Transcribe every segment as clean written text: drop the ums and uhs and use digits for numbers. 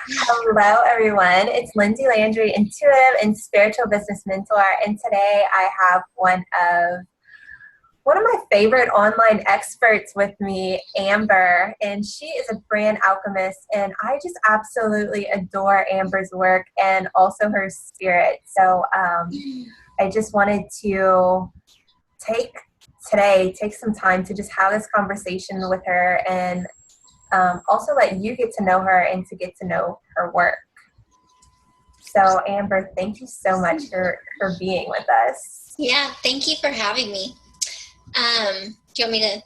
Hello, everyone. It's Lindsay Landry, intuitive and spiritual business mentor, and today I have one of my favorite online experts with me, Amber, and she is a brand alchemist, and I just absolutely adore Amber's work and also her spirit. So I just wanted to take some time to just have this conversation with her and also let you get to know her and to get to know her work. So Amber, thank you so much for being with us. Yeah, thank you for having me. Do you want me to?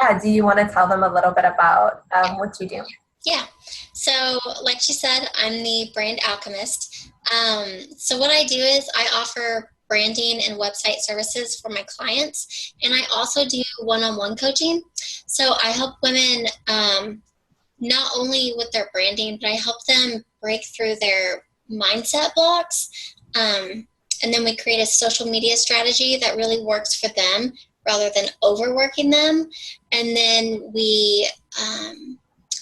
Yeah, do you want to tell them a little bit about what you do? Yeah, so like she said, I'm the brand alchemist. So what I do is I offer branding and website services for my clients, and I also do one-on-one coaching. So I help women not only with their branding, but I help them break through their mindset blocks. And then we create a social media strategy that really works for them rather than overworking them. And then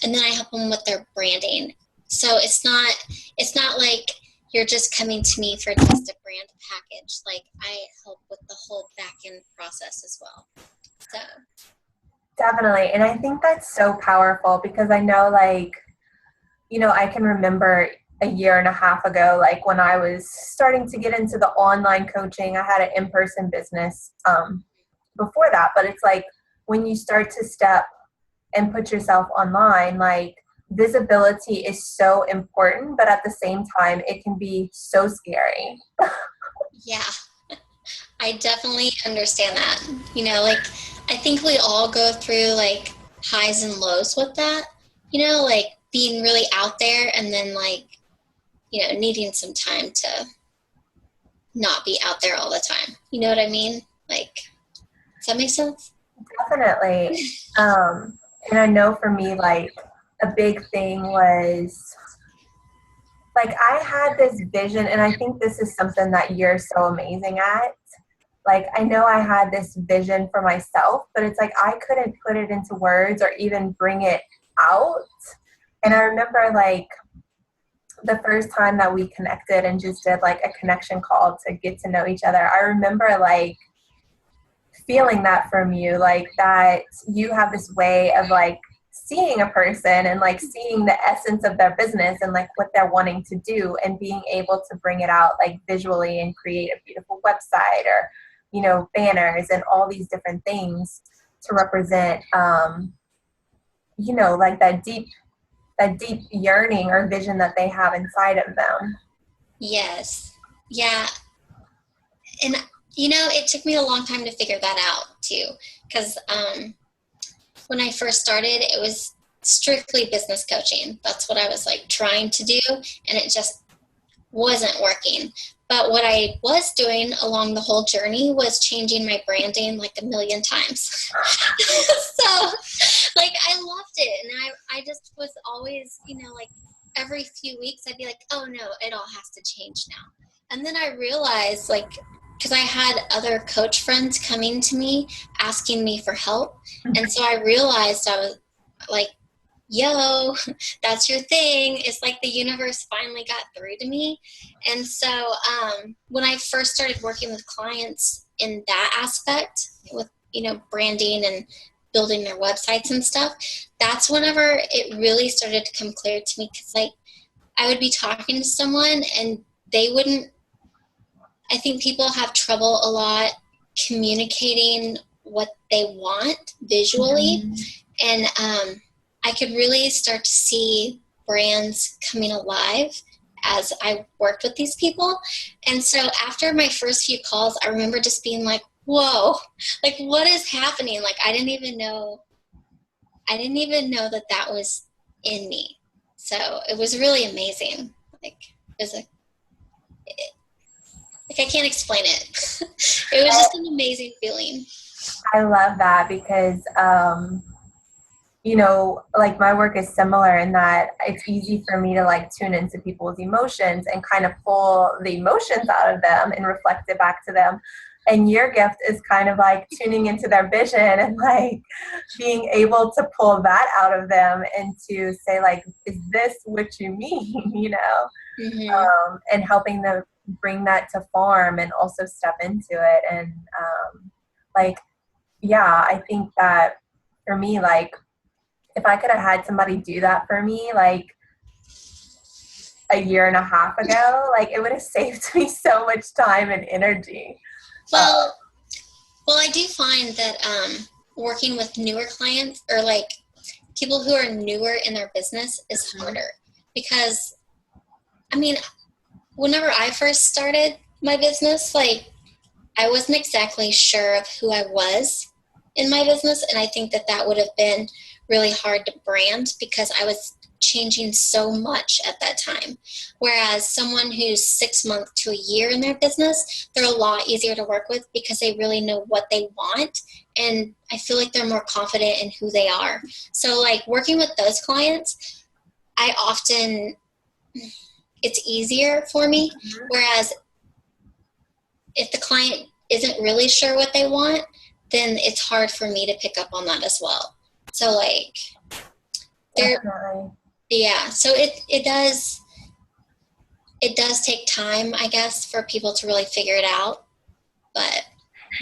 and then I help them with their branding. So it's not like you're just coming to me for just a brand package. Like I help with the whole back end process as well. So Definitely. And I think that's so powerful because I know, I can remember a year and a half ago, like when I was starting to get into the online coaching, I had an in-person business before that. But it's like when you start to step and put yourself online, like visibility is so important, but at the same time, it can be so scary. yeah, I definitely understand that. Like I think we all go through like highs and lows with that, like being really out there and then like, needing some time to not be out there all the time. You know what I mean? Like, does that make sense? Definitely. And I know for me, like a big thing was like I had this vision, and I think this is something that you're so amazing at. Like I know I had this vision for myself, but it's like I couldn't put it into words or even bring it out. And I remember like the first time that we connected and just did like a connection call to get to know each other, I remember like feeling that from you, like that you have this way of like seeing a person and like seeing the essence of their business and like what they're wanting to do and being able to bring it out like visually and create a beautiful website or banners and all these different things to represent like that deep yearning or vision that they have inside of them. Yes. Yeah. And, it took me a long time to figure that out too. Because when I first started, it was strictly business coaching. That's what I was like trying to do. And it just wasn't working. But what I was doing along the whole journey was changing my branding like a million times. So like I loved it. And I just was always, like every few weeks I'd be like, oh no, it all has to change now. And then I realized like, because I had other coach friends coming to me asking me for help. And so I realized I was like, yo, that's your thing. It's like the universe finally got through to me. And so when I first started working with clients in that aspect with, branding and building their websites and stuff, that's whenever it really started to come clear to me. Because like I would be talking to someone and they wouldn't, I think people have trouble a lot communicating what they want visually. And I could really start to see brands coming alive as I worked with these people. And so after my first few calls, I remember just being like, whoa, like what is happening? Like I didn't even know that was in me. So it was really amazing. Like it was I can't explain it. It was just an amazing feeling. I love that because like my work is similar in that it's easy for me to like tune into people's emotions and kind of pull the emotions out of them and reflect it back to them. And your gift is kind of like tuning into their vision and like being able to pull that out of them and to say like, is this what you mean? Mm-hmm. And helping them bring that to form and also step into it. And like, yeah, I think that for me, like, if I could have had somebody do that for me, like a year and a half ago, like it would have saved me so much time and energy. Well, well, I do find that working with newer clients or like people who are newer in their business is harder because, I mean, whenever I first started my business, like I wasn't exactly sure of who I was in my business. And I think that that would have been really hard to brand because I was changing so much at that time. Whereas someone who's 6 months to a year in their business, they're a lot easier to work with because they really know what they want. And I feel like they're more confident in who they are. So like working with those clients, I often, it's easier for me. Whereas if the client isn't really sure what they want, then it's hard for me to pick up on that as well. So like Definitely. yeah, so it does take time, I guess, for people to really figure it out. But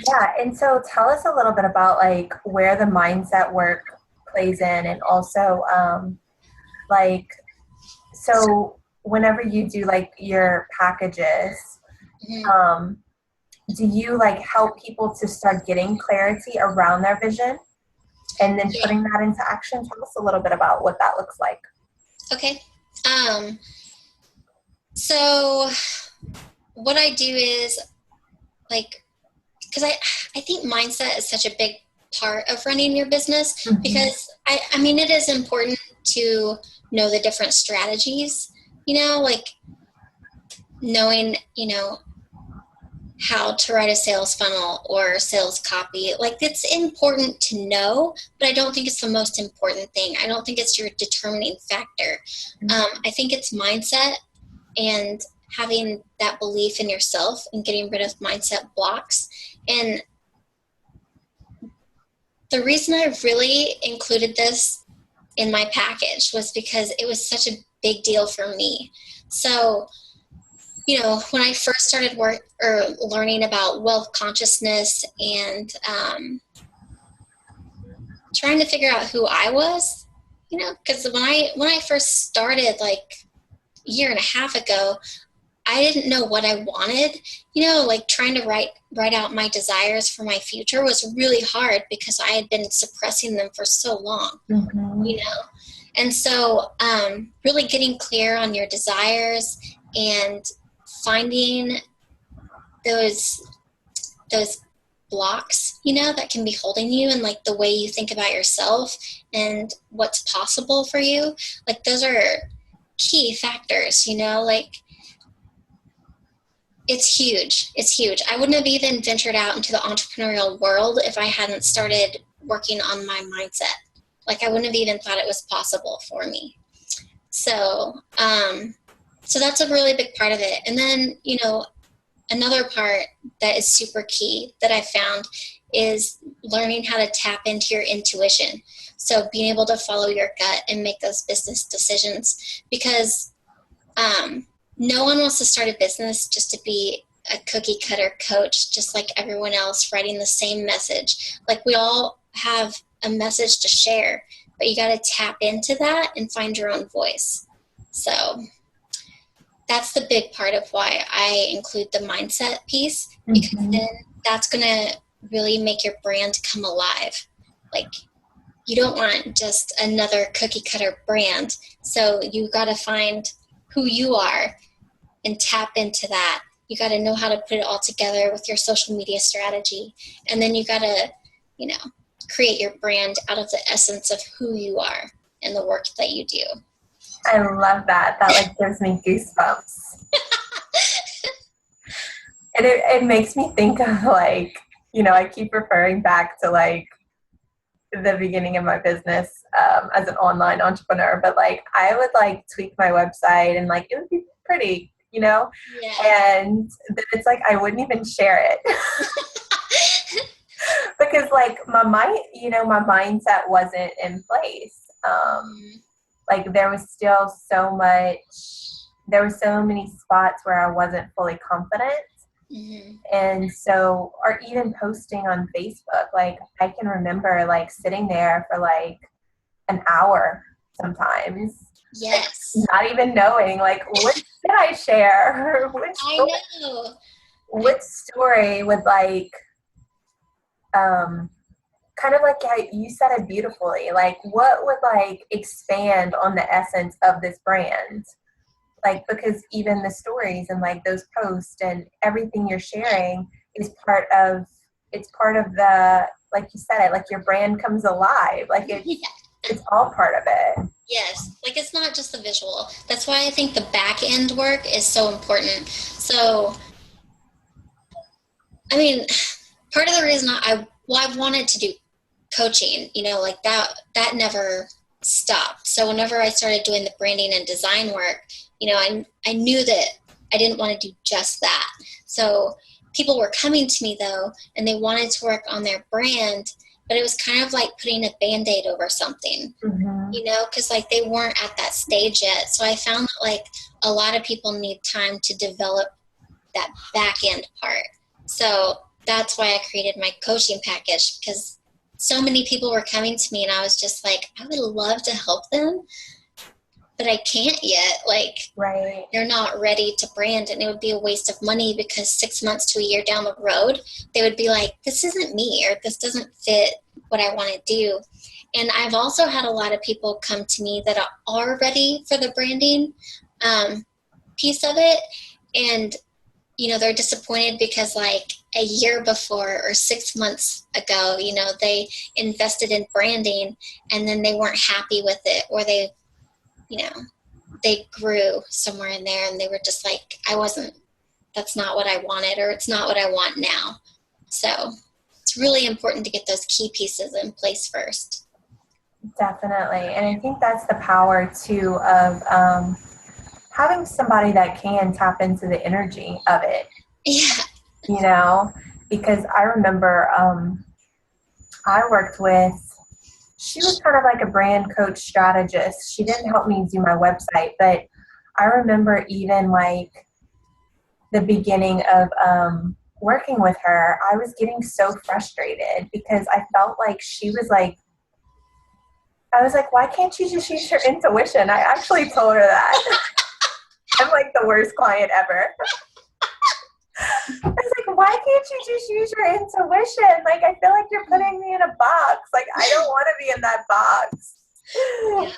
Yeah, and so tell us a little bit about like where the mindset work plays in, and also like so whenever you do like your packages, mhm, um, do you like help people to start getting clarity around their vision and then yeah, putting that into action? Tell us a little bit about what that looks like. okay. Um, so what I do is like because I think mindset is such a big part of running your business Mm-hmm. because I mean it is important to know the different strategies, like knowing, how to write a sales funnel or sales copy. Like it's important to know, but I don't think it's the most important thing. I don't think it's your determining factor. I think it's mindset and having that belief in yourself and getting rid of mindset blocks. And the reason I really included this in my package was because it was such a big deal for me. So, when I first started learning about wealth consciousness and trying to figure out who I was, because when I first started like a year and a half ago, I didn't know what I wanted. Like trying to write out my desires for my future was really hard because I had been suppressing them for so long. Mm-hmm. you know and so really getting clear on your desires and finding those blocks that can be holding you and like the way you think about yourself and what's possible for you, like those are key factors. Like it's huge. I wouldn't have even ventured out into the entrepreneurial world if I hadn't started working on my mindset. Like I wouldn't have even thought it was possible for me. So that's a really big part of it. And then, another part that is super key that I found is learning how to tap into your intuition. So being able to follow your gut and make those business decisions because no one wants to start a business just to be a cookie cutter coach, just like everyone else writing the same message. Like we all have a message to share, but you got to tap into that and find your own voice. So that's the big part of why I include the mindset piece, because Mm-hmm. then that's going to really make your brand come alive. Like you don't want just another cookie cutter brand. So you got to find who you are and tap into that. You got to know how to put it all together with your social media strategy. And then you got to, create your brand out of the essence of who you are and the work that you do. I love that. That like gives me goosebumps. And it makes me think of like, I keep referring back to like the beginning of my business as an online entrepreneur, but like I would like tweak my website and like it would be pretty, Yeah. and then it's like I wouldn't even share it. because like my mind, my mindset wasn't in place. Mm-hmm. Like there were so many spots where I wasn't fully confident. Mm-hmm. And so, or even posting on Facebook, like I can remember like sitting there for like an hour sometimes, like Yes, not even knowing like what should I share, I know. which story would like um kind of like how you said it beautifully, like what would like expand on the essence of this brand, like because even the stories and like those posts and everything you're sharing is part of the, like you said it, like your brand comes alive, like it's all part of it. Yes, like it's not just the visual. That's why I think the back end work is so important. So, I mean, part of the reason I wanted to do coaching, like that never stopped. So whenever I started doing the branding and design work, I knew that I didn't want to do just that. So people were coming to me though, and they wanted to work on their brand, but it was kind of like putting a band-aid over something. Mm-hmm. Because like they weren't at that stage yet. So I found that like a lot of people need time to develop that back end part. So that's why I created my coaching package, because so many people were coming to me and I was just like, I would love to help them, but I can't yet. Like, Right. they're not ready to brand, and it would be a waste of money because 6 months to a year down the road, they would be like, this isn't me, or this doesn't fit what I want to do. And I've also had a lot of people come to me that are ready for the branding piece of it. And, they're disappointed because like a year before or 6 months ago, they invested in branding and then they weren't happy with it, or you know, they grew somewhere in there and they were just like, that's not what I wanted, or it's not what I want now. So it's really important to get those key pieces in place first. Definitely. And I think that's the power too of having somebody that can tap into the energy of it, Yeah. you know, because I remember I worked with, she was kind of like a brand coach strategist. She didn't help me do my website, but I remember even like the beginning of working with her, I was getting so frustrated because I felt like she was like, I was like, why can't you just use your intuition? I actually told her that. I'm like the worst client ever. I was like, why can't you just use your intuition? Like, I feel like you're putting me in a box. Like, I don't want to be in that box. Yeah.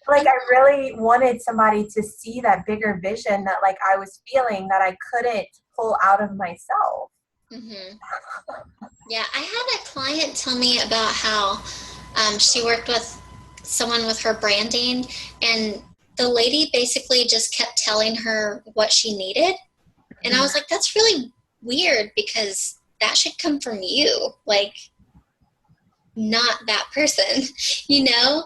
Like, I really wanted somebody to see that bigger vision that, like, I was feeling that I couldn't pull out of myself. Mm-hmm. Yeah, I had a client tell me about how she worked with someone with her branding, and the lady basically just kept telling her what she needed. And I was like, that's really weird, because that should come from you, like, not that person, you know?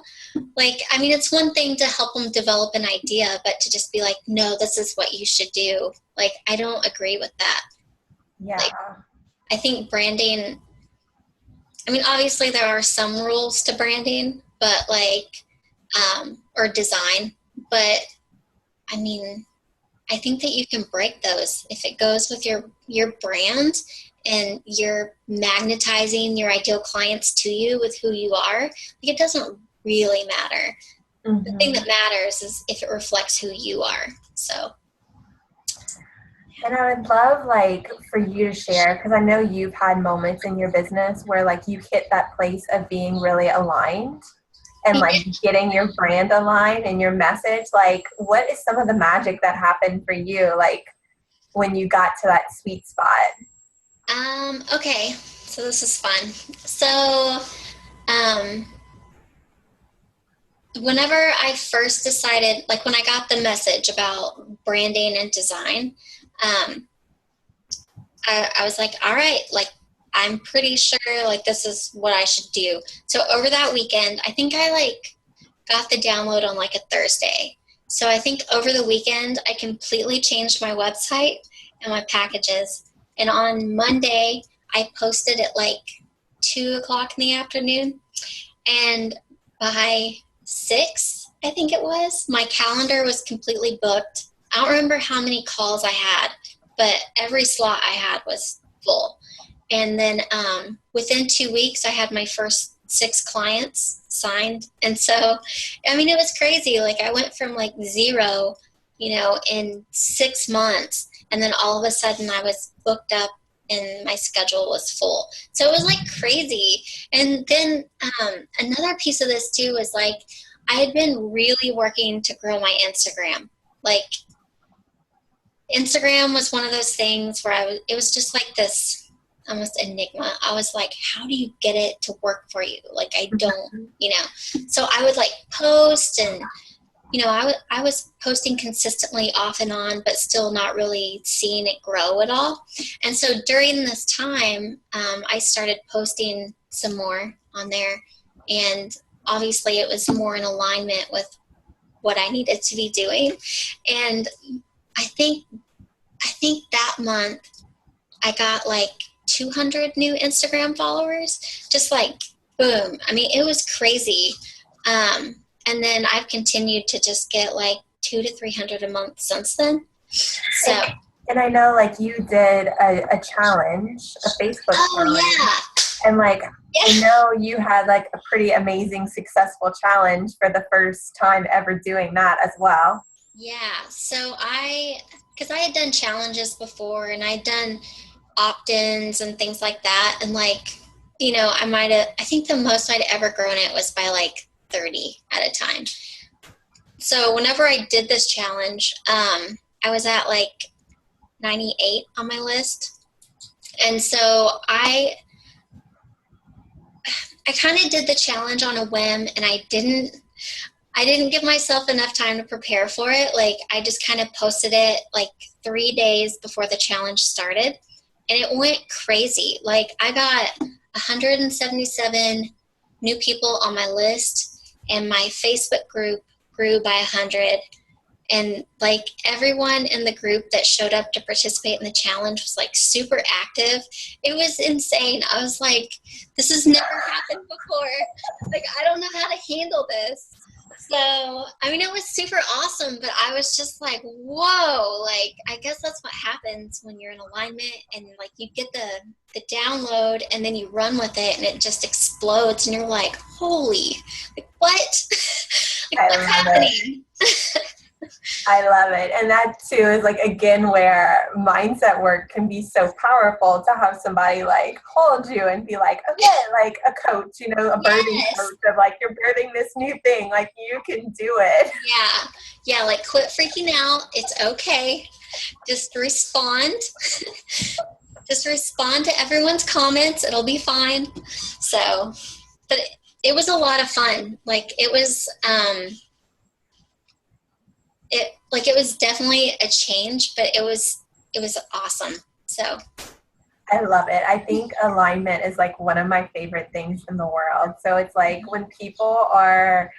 Like, I mean, it's one thing to help them develop an idea, but to just be like, no, this is what you should do. Like, I don't agree with that. Yeah. Like, I think branding, I mean, obviously there are some rules to branding, but like, or design, but I mean, I think that you can break those if it goes with your brand and you're magnetizing your ideal clients to you with who you are. Like, it doesn't really matter. Mm-hmm. The thing that matters is if it reflects who you are. So. And I would love like for you to share, because I know you've had moments in your business where like you hit that place of being really aligned and like getting your brand aligned and your message. Like, what is some of the magic that happened for you, like when you got to that sweet spot? Okay, so this is fun. So, whenever I first decided, like when I got the message about branding and design, I was like, all right, like, I'm pretty sure like this is what I should do. So over that weekend, I think I like got the download on like a Thursday. So I think over the weekend, I completely changed my website and my packages. And on Monday, I posted at like 2:00 in the afternoon. And by 6, I think it was, my calendar was completely booked. I don't remember how many calls I had, but every slot I had was full. And then within 2 weeks, I had my first 6 clients signed. And so, I mean, it was crazy. Like, I went from like 0, in 6 months. And then all of a sudden I was booked up and my schedule was full. So it was like crazy. And then another piece of this too was like, I had been really working to grow my Instagram. Like, Instagram was one of those things where it was just like this almost enigma. I was like, how do you get it to work for you? Like, I don't, so I would like post and, I was posting consistently off and on, but still not really seeing it grow at all. And so during this time, I started posting some more on there. And obviously it was more in alignment with what I needed to be doing. And I think that month I got like 200 new Instagram followers, just like boom. I mean, it was crazy. And then I've continued to just get like 200 to 300 a month since then. So, and I know like you did a challenge, a Facebook challenge. Yeah. And like, yeah. I know you had like a pretty amazing, successful challenge for the first time ever doing that as well. Yeah. So because I had done challenges before and I'd done opt-ins and things like that. And like, I think the most I'd ever grown it was by like 30 at a time. So whenever I did this challenge, I was at like 98 on my list. And so I kind of did the challenge on a whim, and I didn't give myself enough time to prepare for it. Like, I just kind of posted it like 3 days before the challenge started, and it went crazy. Like, I got 177 new people on my list, and my Facebook group grew by 100. And like, everyone in the group that showed up to participate in the challenge was like super active. It was insane. I was like, this has never happened before. Like, I don't know how to handle this. So, I mean, it was super awesome, but I was just like, whoa, like, I guess that's what happens when you're in alignment and like you get the download and then you run with it and it just explodes and you're like, holy, like, what? Like, what's happening? I love it. And that too is like, again, where mindset work can be so powerful, to have somebody like hold you and be like, okay, like a coach, a birthing coach of like, you're birthing this new thing, like you can do it. Yeah, like, quit freaking out. It's okay. Just respond. Just respond to everyone's comments. It'll be fine. So, but it was a lot of fun. Like, it was, it was definitely a change, but it was awesome. So I love it. I think alignment is like one of my favorite things in the world. So it's like when people are,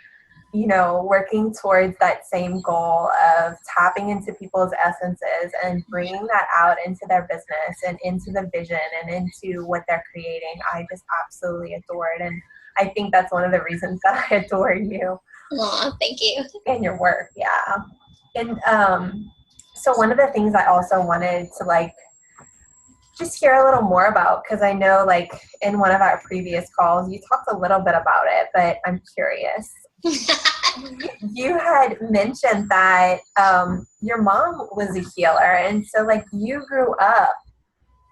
working towards that same goal of tapping into people's essences and bringing that out into their business and into the vision and into what they're creating, I just absolutely adore it. And I think that's one of the reasons that I adore you. Aw, thank you. And your work, yeah. And so one of the things I also wanted to like just hear a little more about, because I know like in one of our previous calls you talked a little bit about it, but I'm curious. You had mentioned that your mom was a healer, and so like you grew up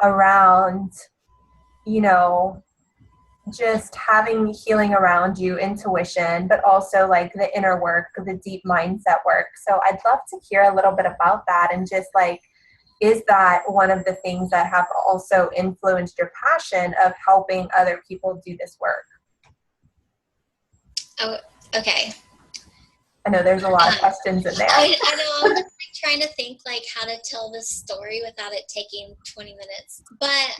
around, just having healing around you, intuition, but also like the inner work, the deep mindset work. So I'd love to hear a little bit about that, and just like, is that one of the things that have also influenced your passion of helping other people do this work? Oh, okay. I know there's a lot of questions in there. I know. I'm just like trying to think like how to tell this story without it taking 20 minutes. But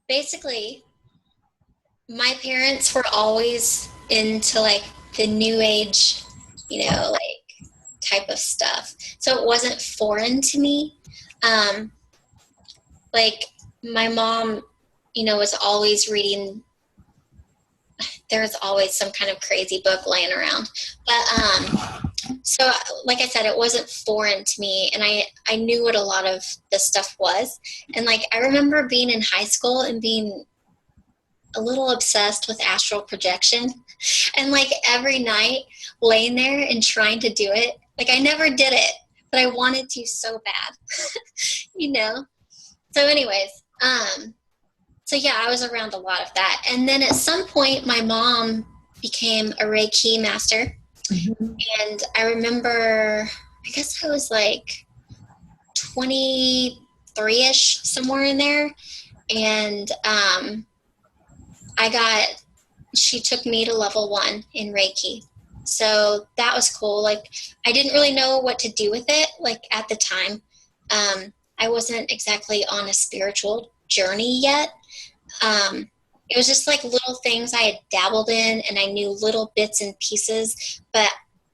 basically, my parents were always into like the new age, like type of stuff. So it wasn't foreign to me. Like, my mom, was always reading. There's always some kind of crazy book laying around. But so like I said, it wasn't foreign to me, and I knew what a lot of this stuff was. And like I remember being in high school and being a little obsessed with astral projection, and like every night laying there and trying to do it. Like I never did it, but I wanted to so bad. So anyways, so yeah, I was around a lot of that. And then at some point my mom became a Reiki master. Mm-hmm. And I remember, I guess I was like 23-ish, somewhere in there. And she took me to level 1 in Reiki. So that was cool. Like I didn't really know what to do with it. Like at the time, I wasn't exactly on a spiritual journey yet. It was just like little things I had dabbled in, and I knew little bits and pieces, but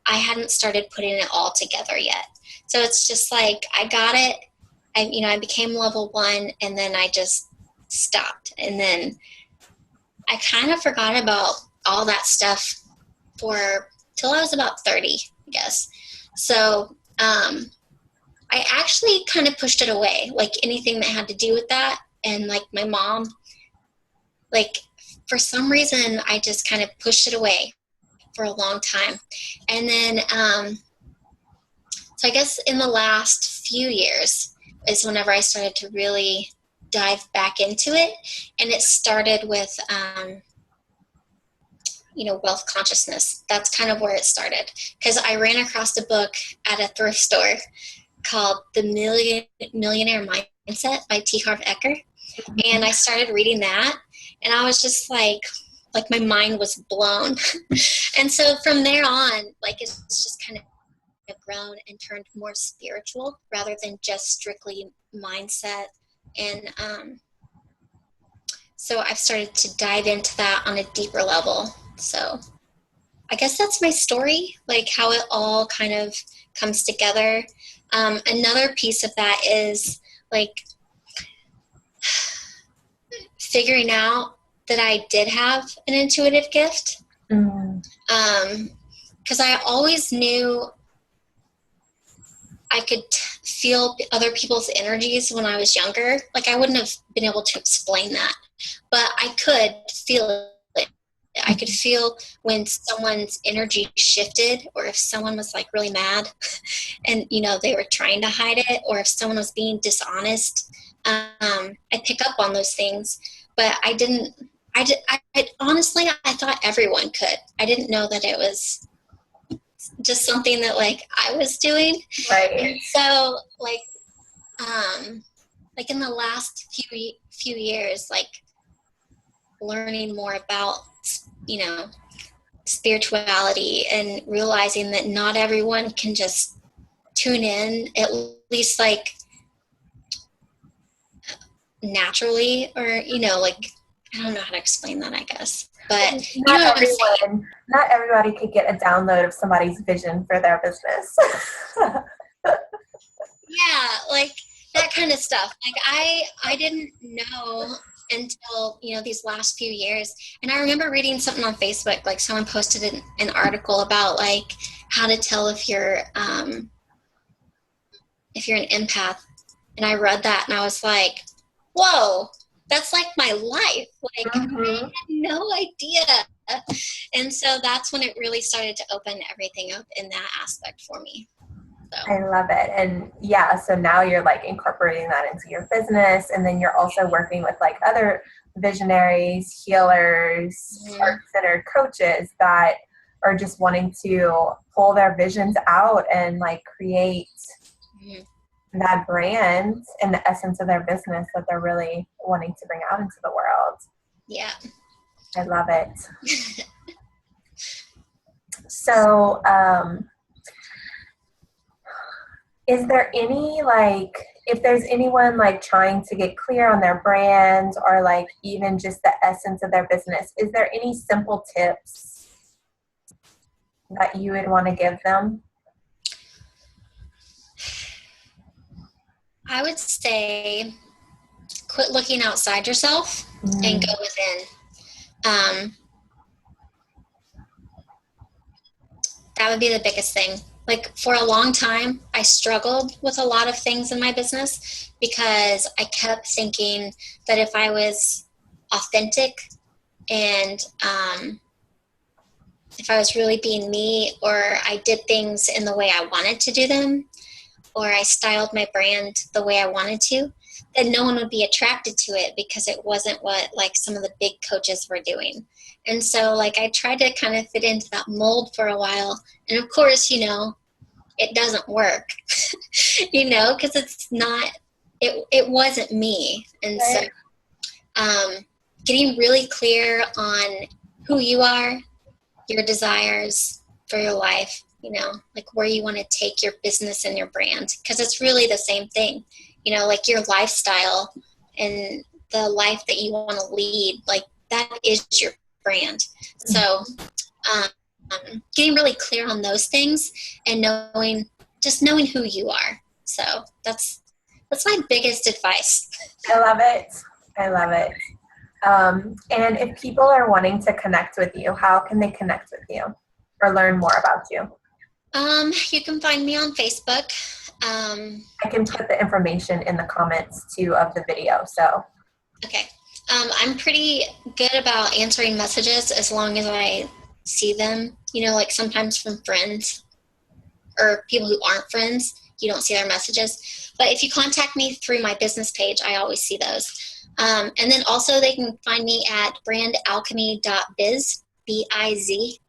I hadn't started putting it all together yet. So it's just like, I got it. I became level 1, and then I just stopped. And then I kind of forgot about all that stuff till I was about 30, I guess. So, I actually kind of pushed it away, like anything that had to do with that. And like my mom, like for some reason, I just kind of pushed it away for a long time. And then, so I guess in the last few years is whenever I started to really dive back into it. And it started with, wealth consciousness. That's kind of where it started. Because I ran across a book at a thrift store called The Millionaire Mindset by T. Harv Eker. And I started reading that, and I was just like my mind was blown. And so from there on, like it's just kind of grown and turned more spiritual rather than just strictly mindset. And so I've started to dive into that on a deeper level. So I guess that's my story, like how it all kind of comes together. Another piece of that is like figuring out that I did have an intuitive gift. Because I always knew I could feel other people's energies when I was younger. Like I wouldn't have been able to explain that, but I could feel it. I could feel when someone's energy shifted, or if someone was like really mad and, they were trying to hide it, or if someone was being dishonest. I'd pick up on those things, but I didn't. Honestly, I thought everyone could. I didn't know that it was just something that like I was doing. Right. And so like in the last few years, like learning more about, spirituality and realizing that not everyone can just tune in, at least like naturally, or like I don't know how to explain that, I guess, but not everybody could get a download of somebody's vision for their business. Yeah, like that kind of stuff. Like I didn't know until these last few years. And I remember reading something on Facebook, like someone posted an article about like how to tell if you're an empath. And I read that and I was like, whoa, that's like my life. Like I had no idea. And so that's when it really started to open everything up in that aspect for me. So. I love it. And yeah, so now you're like incorporating that into your business, and then you're also working with like other visionaries, healers, heart-centered coaches that are just wanting to pull their visions out and like create that brand and the essence of their business that they're really wanting to bring out into the world. Yeah. I love it. So, is there any, like, if there's anyone like trying to get clear on their brand or like even just the essence of their business, is there any simple tips that you would want to give them? I would say quit looking outside yourself and Mm. go within. Um, that would be the biggest thing. Like for a long time, I struggled with a lot of things in my business because I kept thinking that if I was authentic and if I was really being me, or I did things in the way I wanted to do them, or I styled my brand the way I wanted to, then no one would be attracted to it because it wasn't what like some of the big coaches were doing. And so like I tried to kind of fit into that mold for a while. And of course, you know, it doesn't work, you know, because it's not, it wasn't me. And so Right. getting really clear on who you are, your desires for your life, you know, like where you want to take your business and your brand, because it's really the same thing, you know, like your lifestyle and the life that you want to lead, like that is your brand. So getting really clear on those things and knowing, just knowing who you are. So that's my biggest advice. I love it. I love it. And if people are wanting to connect with you, how can they connect with you or learn more about you? You can find me on Facebook. I can put the information in the comments too of the video. So Okay. I'm pretty good about answering messages as long as I see them, you know, like sometimes from friends or people who aren't friends, you don't see their messages. But if you contact me through my business page, I always see those. And then also they can find me at brandalchemy.biz, B-I-Z.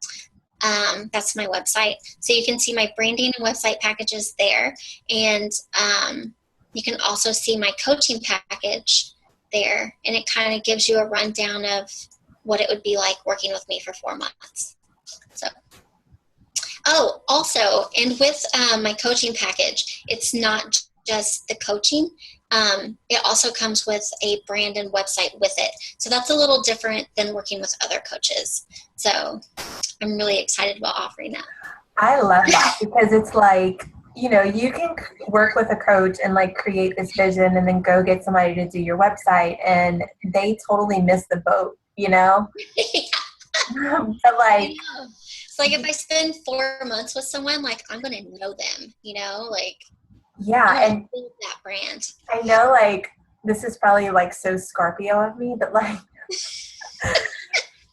That's my website. So you can see my branding and website packages there. And you can also see my coaching package there. And it kind of gives you a rundown of what it would be like working with me for 4 months. So, oh, also, and with my coaching package, it's not just the coaching. It also comes with a brand and website with it. So that's a little different than working with other coaches. So I'm really excited about offering that. I love that because it's like, you know, you can work with a coach and like create this vision and then go get somebody to do your website and they totally miss the boat, you know? But like, It's like if I spend 4 months with someone, like I'm going to know them, you know, like I'm yeah, going to and build that brand. I know like this is probably like so Scorpio of me, but like,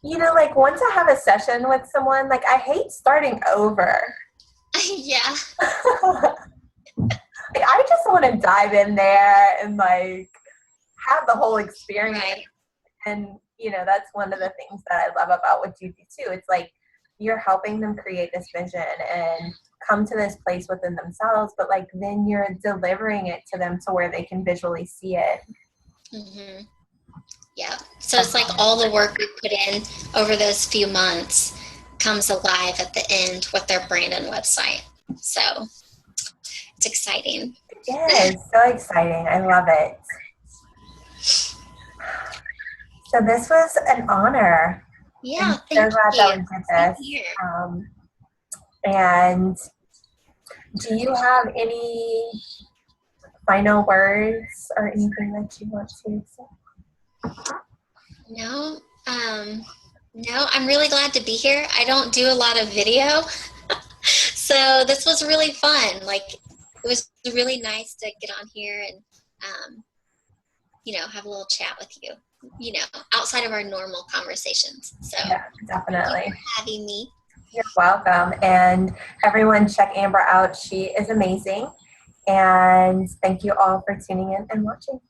you know, like once I have a session with someone, like I hate starting over. Yeah. Like, I just want to dive in there and like have the whole experience. Right. And, you know, that's one of the things that I love about what you do too. It's like you're helping them create this vision and come to this place within themselves, but like then you're delivering it to them to where they can visually see it. Mm-hmm. Yeah. So it's like all the work we put in over those few months comes alive at the end with their brand and website. So it's exciting. Yeah, it's so exciting. I love it. So this was an honor. Yeah. I'm so Thank glad that you. we did Same this. here. And do you have any final words or anything that you want to say? No, no, I'm really glad to be here. I don't do a lot of video, so this was really fun. Like, it was really nice to get on here and, you know, have a little chat with you, you know, outside of our normal conversations. So, Yeah, thank you definitely. for having me. You're welcome. And everyone, check Amber out. She is amazing. And thank you all for tuning in and watching.